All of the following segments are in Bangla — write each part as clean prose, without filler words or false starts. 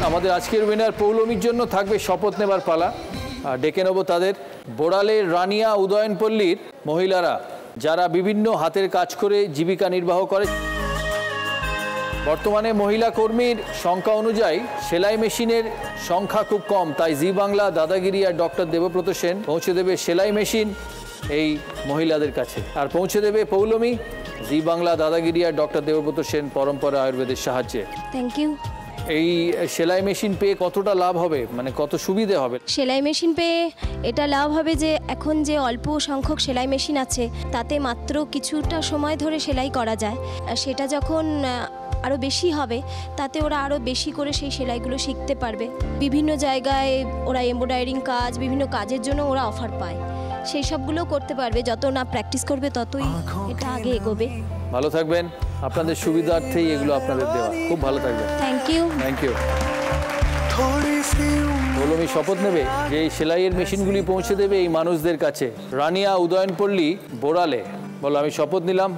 আমাদের আজকের উইনার পৌলমীর জন্য থাকবে শপথ নেবার পালা। আর ডেকে নেব তাদের। বোড়ালের রানিয়া উদয়নপল্লীর মহিলারা যারা বিভিন্ন হাতের কাজ করে জীবিকা নির্বাহ করে। বর্তমানে মহিলা কর্মীর সংখ্যা অনুযায়ী সেলাই মেশিনের সংখ্যা খুব কম, তাই জি বাংলা দাদাগিরি আর ডক্টর দেবব্রত সেন পৌঁছে দেবে সেলাই মেশিন এই মহিলাদের কাছে। আর পৌঁছে দেবে পৌলমী জি বাংলা দাদাগিরি আর ডক্টর দেবব্রত সেন পরম্পরা আয়ুর্বেদের সাহায্যে। Thank you. এই সেলাই মেশিন পেয়ে কতটা লাভ হবে, মানে কত সুবিধে হবে? সেলাই মেশিন পেয়ে এটা লাভ হবে যে এখন যে অল্প সংখ্যক সেলাই মেশিন আছে তাতে মাত্র কিছুটা সময় ধরে সেলাই করা যায়। আর সেটা যখন আরও বেশি হবে তাতে ওরা আরও বেশি করে সেই সেলাইগুলো শিখতে পারবে। বিভিন্ন জায়গায় ওরা এমব্রয়ডারিং কাজ, বিভিন্ন কাজের জন্য ওরা অফার পায়, সেই সবগুলো করতে পারবে। যত না প্র্যাকটিস করবে ততই এটা আগে এগোবে। ভালো থাকবেন, আপনাদের সুবিধার্থেই এগুলো আপনাদের দেওয়া। খুব ভালো থাকবেন। Thank you. Thank you. Poulami শপথ নেবে যে এই সেলাইয়ের মেশিনগুলি পৌঁছে দেবে এই মানুষদের কাছে রানিয়া উদয়নপল্লী বোড়ালে। বলো, আমি শপথ নিলাম।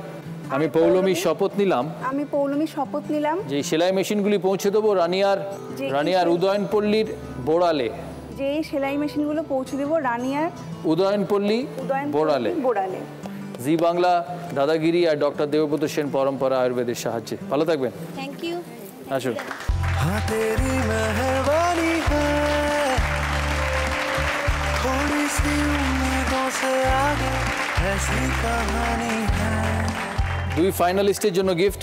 আমি পৌলমী শপথ নিলাম। আমি পৌলমী শপথ নিলাম যে সেলাই মেশিনগুলি পৌঁছে দেবো রানিয়ার উদয়নপল্লীর বোড়ালে। যে এই সেলাই মেশিনগুলো পৌঁছে দেবো রানিয়ার উদয়নপল্লী বোড়ালে। জি বাংলা দাদাগিরি আর ডক্টর দেবব্রত সেন পরম্পরা আয়ুর্বেদের সাহায্যে। ভালো থাকবেন। Thank you. আসুন। हाँ तेरी मेहरबानी है, थोड़ी सी उम्मीदों से आगे ऐसी कहानी है। দুই ফাইনালিস্টের জন্য গিফট।